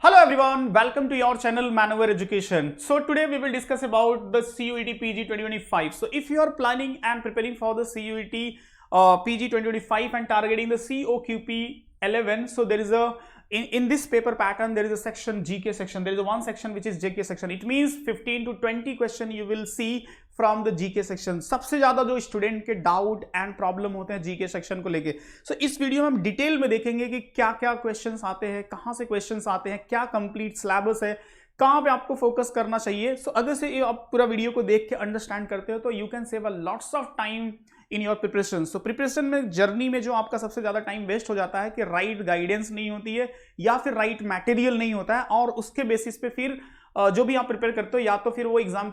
Hello everyone, welcome to your channel Maneuver Education. So today we will discuss about the CUET PG 2025. So if you are planning and preparing for the CUET PG 2025 and targeting the COQP 11, so there is a in this paper pattern there is a section GK section. There is a one section which is JK section. It means 15 to 20 question you will see from the GK section. सबसे ज्यादा जो student के doubt and problem होते हैं GK section को लेके. सो इस video में हम डिटेल में देखेंगे कि क्या क्या क्वेश्चंस आते हैं, कहां से क्वेश्चंस आते हैं, क्या कंप्लीट सिलेबस है, कहां पे आपको फोकस करना चाहिए. सो अगर से आप पूरा वीडियो को देख के अंडरस्टैंड करते हो तो you can save a lots of time in your preparation. So preparation में जर्नी में जो आपका सबसे ज्यादा टाइम वेस्ट हो जाता है कि राइट गाइडेंस नहीं होती है या फिर राइट मटेरियल नहीं होता है, और उसके बेसिस पे फिर जो भी आप प्रिपेयर करते हो या तो फिर वो एग्जाम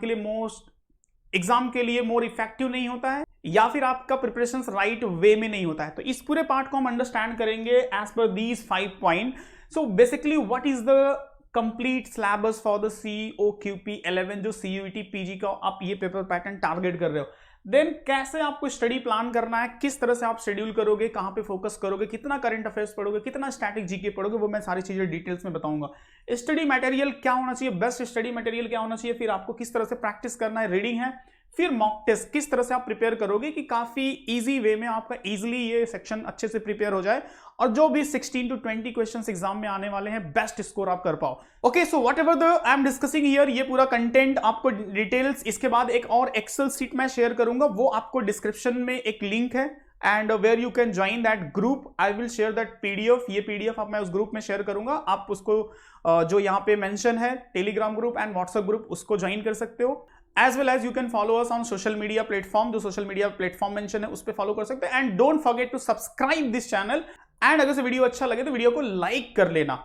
के लिए मोर इफेक्टिव नहीं होता है या फिर आपका प्रिपरेशन राइट वे में नहीं होता है. तो इस पूरे पार्ट को हम अंडरस्टैंड करेंगे as per these 5 point. So basically what is the complete syllabus for the COQP 11 जो CUET PG का आप ये पेपर पैटर्न टारगेट कर रहे हो. देन कैसे आपको स्टडी प्लान करना है, किस तरह से आप शेड्यूल करोगे, कहां पे फोकस करोगे, कितना करंट अफेयर्स पढ़ोगे, कितना स्टैटिक जीके पढ़ोगे, वो मैं सारी चीजें डिटेल्स में बताऊंगा. स्टडी मटेरियल क्या होना चाहिए, बेस्ट स्टडी मटेरियल क्या होना चाहिए, फिर आपको किस तरह से प्रैक्टिस करना है, रीडिंग है, फिर मॉक टेस्ट किस तरह से आप प्रिपेयर करोगे कि काफी इजी वे में आपका इजीली ये सेक्शन अच्छे से प्रिपेयर हो जाए और जो भी 16 to 20 क्वेश्चंस एग्जाम में आने वाले हैं बेस्ट स्कोर आप कर पाओ. Okay, so what ever the I am discussing here, ये पूरा कंटेंट आपको डिटेल्स, इसके बाद एक और एक्सेल सीट मैं शेयर करूंगा, वो आपको डिस्क्रिप्शन में एक लिंक है and where you can join that group. I will share that PDF. ये पीडीएफ आप मैं उस ग्रुप में शेयर करूंगा. आप उसको जो यहाँ पे मेंशन है Telegram group and WhatsApp group, उसको ज्वाइन कर सकते हो. As well as you can follow us on social media platform. जो social media platform mention है उस पे follow कर सकते हैं. And don't forget to subscribe this channel. And अगर से वीडियो अच्छा लगे तो वीडियो को लाइक कर लेना.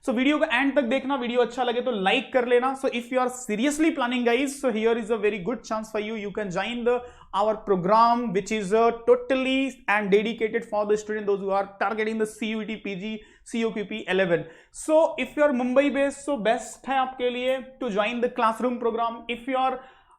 So वीडियो को एंड तक देखना, वीडियो अच्छा लगे तो लाइक कर लेना. So if you are seriously planning guys, so here is a very good chance for you. You can join our program which is totally and dedicated for the student those who are targeting the CUET PG COQP 11. So if you are Mumbai based, so best है आपके लिए to join the classroom program. If you are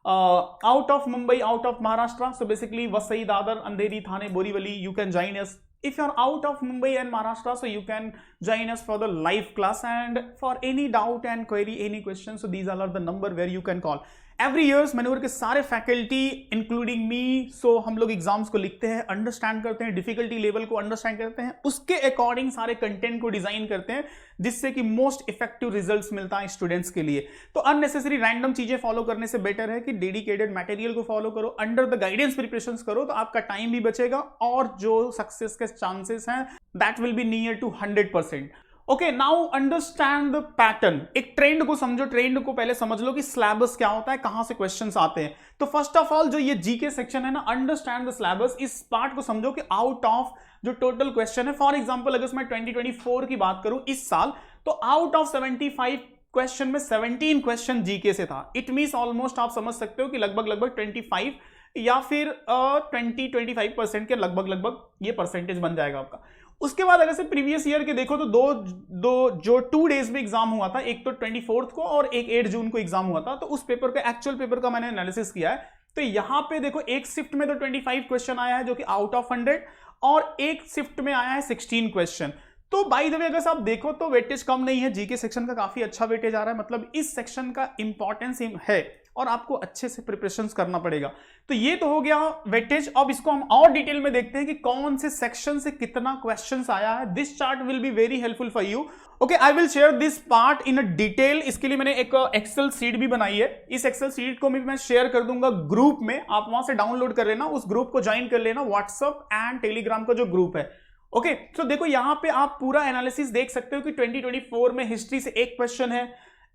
out of Mumbai, out of Maharashtra, so basically Vasai, Dadar, Andheri, Thane, Borivali, you can join us. If you are out of Mumbai and Maharashtra, so you can join us for the live class, and for any doubt and query, any questions, so these all are the number where you can call. Every years मैन्योवर के सारे faculty including me, सो हम लोग exams को लिखते हैं, understand करते हैं, डिफिकल्टी लेवल को अंडरस्टैंड करते हैं, उसके अकॉर्डिंग सारे कंटेंट को डिजाइन करते हैं जिससे कि मोस्ट इफेक्टिव रिजल्ट्स मिलता है स्टूडेंट्स के लिए. तो अननेसेसरी रैंडम चीजें फॉलो करने से बेटर है कि डेडिकेटेड मटेरियल को फॉलो करो, अंडर द गाइडेंस प्रिपरेशन करो, तो आपका टाइम भी बचेगा और जो सक्सेस के चांसेस हैं that will be near to 100%. Okay, now understand the pattern. एक ट्रेंड को समझो, ट्रेंड को पहले समझ लो कि सिलेबस क्या होता है, कहां से क्वेश्चंस आते हैं. तो फर्स्ट ऑफ ऑल जो ये जीके सेक्शन है ना, अंडरस्टैंड द सिलेबस. इस पार्ट को समझो कि आउट ऑफ जो टोटल क्वेश्चन है, फॉर एग्जांपल अगर मैं 2024 की बात करूं इस साल, तो आउट ऑफ 75 क्वेश्चन में 17 क्वेश्चन जीके से था. इट मींस ऑलमोस्ट आप समझ सकते हो कि लगभग 25 या फिर 20-25% के लगभग ये परसेंटेज बन जाएगा आपका. उसके बाद अगर से प्रीवियस ईयर के देखो तो दो जो 2 डेज में एग्जाम हुआ था, एक तो 24 को और एक 8 जून को एग्जाम हुआ था. तो उस पेपर का एक्चुअल पेपर का मैंने एनालिसिस किया है. तो यहां पे देखो एक शिफ्ट में तो 25 क्वेश्चन आया है जो कि आउट ऑफ 100, और एक शिफ्ट में आया है 16 क्वेश्चन. तो बाय द वे अगर आप देखो तो वेटेज कम नहीं है, जीके सेक्शन का काफी अच्छा वेटेज आ रहा है. मतलब इस सेक्शन का इंपॉर्टेंस है और आपको अच्छे से प्रिपरेशंस करना पड़ेगा. तो ये तो हो गया वेटेज. अब इसको हम और डिटेल में देखते हैं कि कौन से सेक्शन से कितना क्वेश्चंस आया है. This chart will be very helpful for you. Okay, I will share this part in a detail. इसके लिए मैंने एक एक्सेल सीट भी बनाई है. इस एक्सेल सीट को भी मैं शेयर कर दूंगा ग्रुप में, आप वहां से डाउनलोड कर लेना, उस ग्रुप को ज्वाइन कर लेना, व्हाट्सएप एंड टेलीग्राम का जो ग्रुप है. ओके, तो देखो यहां पे आप पूरा एनालिसिस देख सकते हो कि 2024 में हिस्ट्री से एक क्वेश्चन है,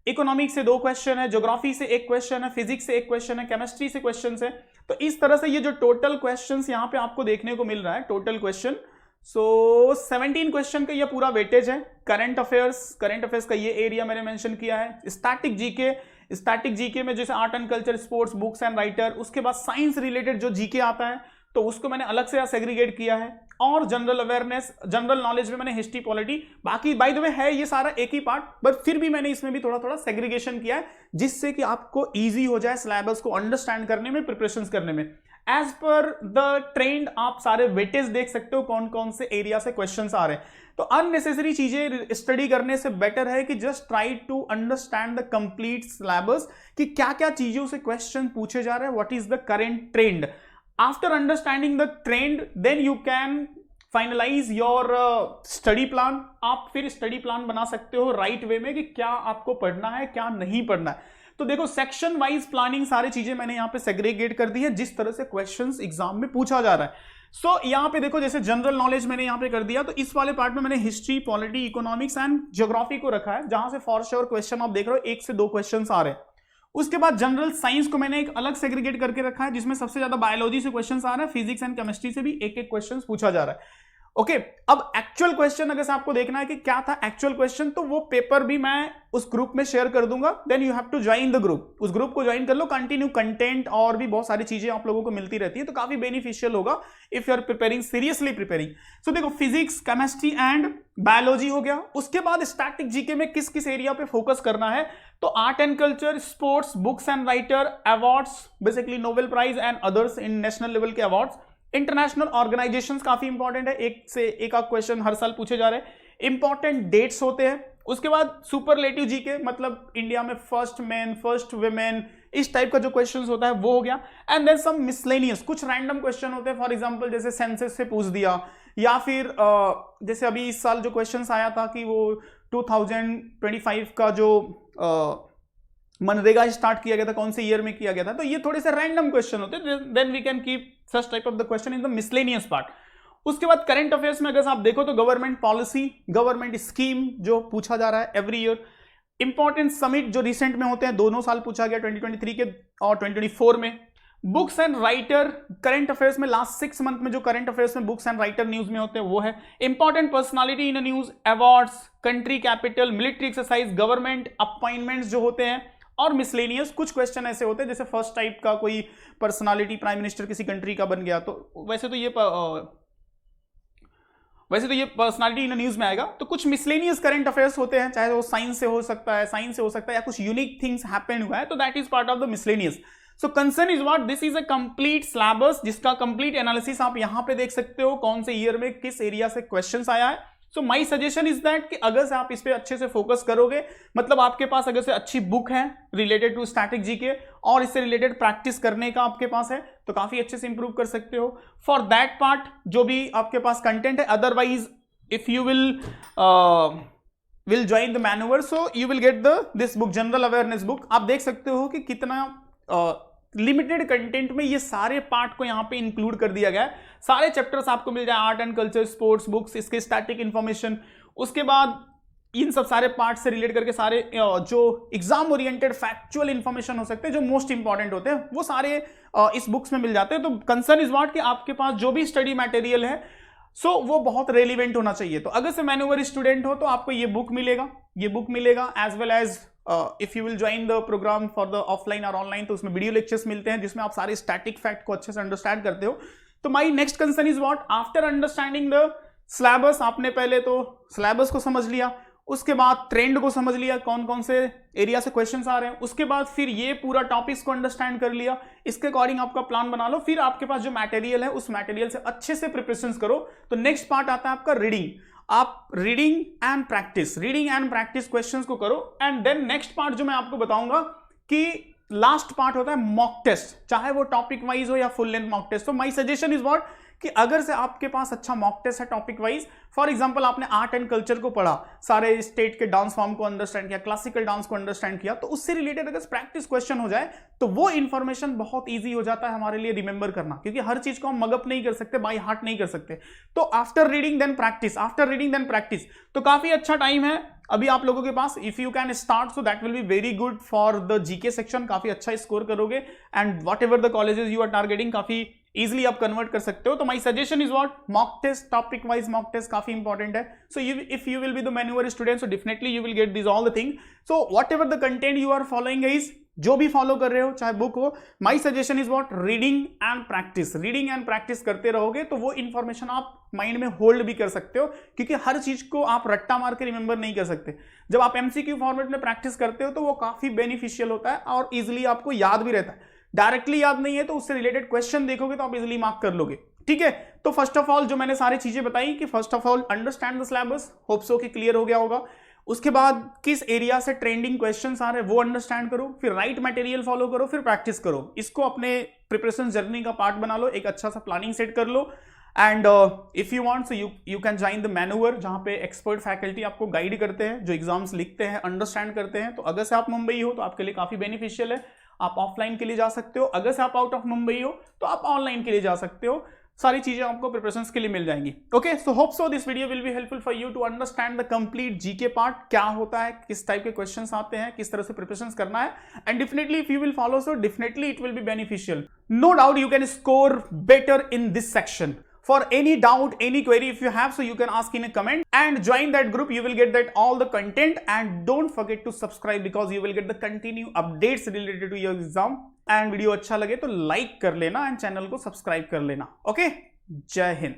इकोनॉमिक्स से 2 क्वेश्चन है, ज्योग्राफी से 1 क्वेश्चन है, फिजिक्स से 1 क्वेश्चन है, केमिस्ट्री से क्वेश्चन है. तो इस तरह से ये जो टोटल क्वेश्चंस यहां पे आपको देखने को मिल रहा है, टोटल क्वेश्चन, सो 17 क्वेश्चन का ये पूरा वेटेज है. करंट अफेयर्स का ये एरिया मैंने मेंशन किया है. स्टैटिक जीके में जैसे art and culture, sports, books and writer, उसके बाद साइंस रिलेटेड जो जीके आता है तो उसको मैंने अलग से सेग्रीगेट किया है. और जनरल अवेयरनेस, जनरल नॉलेज में मैंने हिस्ट्री, पॉलिटी, बाकी बाय द वे है ये सारा एक ही पार्ट, बट फिर भी मैंने इसमें भी थोड़ा सेग्रीगेशन किया है जिससे कि आपको इजी हो जाए सिलेबस को अंडरस्टैंड करने में, प्रिपरेशंस करने में. एज पर द ट्रेंड आप सारे वेटेज देख सकते हो कौन कौन से एरिया से क्वेश्चंस आ रहे हैं। तो अननेसेसरी चीजें स्टडी करने से बेटर है कि just try to understand the complete syllabus कि क्या क्या चीजों से क्वेश्चन पूछे जा रहे हैं, what is the current trend. After understanding the trend then you can finalise your study plan. आप फिर स्टडी प्लान बना सकते हो राइट वे में कि क्या आपको पढ़ना है क्या नहीं पढ़ना है। तो देखो सेक्शन वाइज प्लानिंग सारी चीजें मैंने यहां पे सेग्रीगेट कर दी है जिस तरह से क्वेश्चंस एग्जाम में पूछा जा रहा है। सो यहां पे देखो जैसे जनरल नॉलेज मैंने यहां पे कर दिया, तो इस वाले पार्ट में मैंने history, polity, economics and geography को रखा है, जहां से फॉर श्योर क्वेश्चन आप देख रहे हो 1 से 2 क्वेश्चन आ रहे हैं। उसके बाद जनरल साइंस को मैंने एक अलग सेग्रीगेट करके रखा है जिसमें सबसे ज्यादा बायोलॉजी से क्वेश्चन आ रहे हैं, फिजिक्स एंड केमिस्ट्री से भी एक एक क्वेश्चन पूछा जा रहा है। ओके अब एक्चुअल क्वेश्चन अगर आपको देखना है कि क्या था एक्चुअल क्वेश्चन, तो वो पेपर भी मैं उस ग्रुप में शेयर कर दूंगा। Then you have to join the group, उस ग्रुप को ज्वाइन कर लो। कंटिन्यू कंटेंट और भी बहुत सारी चीजें आप लोगों को मिलती रहती है, तो काफी बेनिफिशियल होगा if you are preparing seriously preparing. So देखो फिजिक्स, केमिस्ट्री एंड बायोलॉजी हो गया। उसके बाद स्टैटिक जीके में किस किस एरिया पे फोकस करना है, तो art and culture, sports, books and writer, awards, basically Nobel prize and others in national level के अवार्ड्स, इंटरनेशनल ऑर्गेनाइजेशंस काफी इंपॉर्टेंट है, एक से एक क्वेश्चन हर साल पूछे जा रहे हैं, इंपॉर्टेंट डेट्स होते हैं। उसके बाद सुपरलेटिव जीके, मतलब इंडिया में फर्स्ट मैन, फर्स्ट वुमेन, इस टाइप का जो क्वेश्चन होता है वो हो गया। एंड देन सम मिसलेनियस, कुछ रैंडम क्वेश्चन होते हैं, फॉर एग्जांपल जैसे सेंसस से पूछ दिया, या फिर जैसे अभी इस साल जो क्वेश्चन आया था कि वो 2025 का जो मनरेगा स्टार्ट किया गया था, कौन से ईयर में किया गया था, तो ये थोड़े से रैंडम क्वेश्चन होते हैं। Then we can keep such type of the question in the miscellaneous part. उसके बाद करंट अफेयर्स में अगर आप देखो तो गवर्नमेंट पॉलिसी, गवर्नमेंट स्कीम जो पूछा जा रहा है एवरी ईयर, इंपॉर्टेंट समिट जो रिसेंट में होते हैं, दोनों साल पूछा गया 2023 के और 2024 में। Books and writer, current affairs में लास्ट 6 मंथ में जो करंट अफेयर्स में बुक्स एंड राइटर न्यूज में होते हैं वो है। Important personality in news, awards, country capital, military exercise, government appointments जो होते हैं, और मिसलेनियस कुछ क्वेश्चन ऐसे होते हैं जैसे फर्स्ट टाइप का कोई पर्सनालिटी प्राइम मिनिस्टर किसी कंट्री का बन गया, तो वैसे तो ये पर्सनालिटी इन न्यूज में आएगा। तो कुछ मिसलेनियस करंट अफेयर्स होते हैं, चाहे वो साइंस से हो सकता है, या कुछ यूनिक थिंग्स हैपन हुआ है, तो that is part of the miscellaneous. So concern is what, this is a complete syllabus जिसका कंप्लीट एनालिसिस आप यहां पे देख सकते हो, कौन से ईयर में किस एरिया से क्वेश्चंस आया है। सो माई सजेशन इज दैट कि अगर से आप इस पे अच्छे से फोकस करोगे, मतलब आपके पास अगर से अच्छी बुक है रिलेटेड टू स्टैटिक जीके और इससे रिलेटेड प्रैक्टिस करने का आपके पास है, तो काफी अच्छे से इंप्रूव कर सकते हो फॉर दैट पार्ट जो भी आपके पास कंटेंट है। Otherwise if you will join the manual, so you will get this book, general awareness book. आप देख सकते हो कि कितना लिमिटेड कंटेंट में ये सारे पार्ट को यहाँ पे इंक्लूड कर दिया गया है। सारे चैप्टर्स आपको मिल जाए, art and culture, sports, books, इसके स्टैटिक इंफॉर्मेशन, उसके बाद इन सब सारे पार्ट से रिलेट करके सारे जो एग्जाम ओरिएंटेड फैक्चुअल इंफॉर्मेशन हो सकते हैं, जो मोस्ट इंपॉर्टेंट होते हैं, वो सारे इस बुक्स में मिल जाते हैं। तो कंसर्न इज व्हाट कि आपके पास जो भी स्टडी मटेरियल है वो बहुत रेलिवेंट होना चाहिए। तो अगर से मैनुअल स्टूडेंट हो तो आपको ये बुक मिलेगा as well as if you will join the programme for the offline और ऑनलाइन, तो उसमें वीडियो लेक्चर्स मिलते हैं जिसमें आप सारे स्टैटिक फैक्ट को अच्छे से अंडरस्टैंड करते हो। तो my next concern is what, after understanding the syllabus, आपने पहले तो सिलेबस को समझ लिया, उसके बाद ट्रेंड को समझ लिया, कौन कौन से एरिया से क्वेश्चंस आ रहे हैं, उसके बाद फिर ये पूरा टॉपिक्स को अंडरस्टैंड कर लिया, इसके अकॉर्डिंग आपका प्लान बना लो। फिर आपके पास जो मटेरियल है उस मटेरियल से अच्छे से प्रिपरेशंस करो। तो नेक्स्ट पार्ट आता है आपका रीडिंग। आप रीडिंग एंड प्रैक्टिस क्वेश्चंस को करो। एंड देन नेक्स्ट पार्ट जो मैं आपको बताऊंगा कि लास्ट पार्ट होता है मॉक टेस्ट, चाहे वो टॉपिक वाइज हो या फुल लेंथ मॉक टेस्ट। तो माय सजेशन इज व्हाट कि अगर से आपके पास अच्छा मॉक टेस्ट है टॉपिक वाइज, फॉर एग्जांपल आपने आर्ट एंड कल्चर को पढ़ा, सारे स्टेट के डांस फॉर्म को अंडरस्टैंड किया, क्लासिकल डांस को अंडरस्टैंड किया, तो उससे रिलेटेड अगर प्रैक्टिस क्वेश्चन हो जाए तो वो इंफॉर्मेशन बहुत ईजी हो जाता है हमारे लिए रिमेंबर करना, क्योंकि हर चीज को हम मगअप नहीं कर सकते, बाय हार्ट नहीं कर सकते। तो आफ्टर रीडिंग देन प्रैक्टिस, तो काफी अच्छा टाइम है अभी आप लोगों के पास। If you can start so that will be very good for the GK section, काफी अच्छा स्कोर करोगे and whatever the colleges you are targeting काफी इजिली आप कन्वर्ट कर सकते हो। तो my suggestion is what, mock test, topic wise mock test काफी इंपॉर्टेंट है। So if you will be the manual student so definitely you will get this all the thing. So what ever the content you are following is, जो भी follow कर रहे हो चाहे book हो, my suggestion is what, reading and practice करते रहोगे तो वो इंफॉर्मेशन आप माइंड में होल्ड भी कर सकते हो, क्योंकि हर चीज को आप रट्टा मार के रिमेंबर नहीं कर सकते। जब आप एमसीक्यू फॉर्मेट में प्रैक्टिस करते हो तो वो काफी बेनिफिशियल होता है और इजिली आपको याद भी रहता है। डायरेक्टली याद नहीं है तो उससे रिलेटेड क्वेश्चन देखोगे तो आप इजिली मार्क कर लोगे, ठीक है। तो फर्स्ट ऑफ ऑल जो मैंने सारी चीजें बताई कि first of all understand the syllabus, hope so कि क्लियर हो गया होगा। उसके बाद किस एरिया से ट्रेंडिंग क्वेश्चंस आ रहे हैं वो अंडरस्टैंड करो, फिर राइट मटेरियल फॉलो करो, फिर प्रैक्टिस करो। इसको अपने प्रिपरेशन जर्नी का पार्ट बना लो, एक अच्छा सा प्लानिंग सेट कर लो। And if you want so you can join the manoeuvre, जहां पे एक्सपर्ट फैकल्टी आपको गाइड करते हैं, जो एग्जाम्स लिखते हैं, अंडरस्टैंड करते हैं। तो अगर से आप मुंबई हो तो आपके लिए काफी बेनिफिशियल है, आप ऑफलाइन के लिए जा सकते हो। अगर से आप आउट ऑफ मुंबई हो तो आप ऑनलाइन के लिए जा सकते हो। सारी चीजें आपको प्रिपरेशंस के लिए मिल जाएंगी। Okay, so hope so this video will be helpful for you to understand the complete GK part, क्या होता है, किस टाइप के क्वेश्चंस आते हैं, किस तरह से प्रिपरेशंस करना है। And definitely if you will follow so definitely it will be beneficial. No doubt you can score better in this section. For any doubt, any query if you have, so you can ask in a comment and join that group. You will get that all the content, and don't forget to subscribe because you will get the continue updates related to your exam. And video अच्छा लगे तो like कर लेना and channel को subscribe कर लेना. Okay, जय हिंद.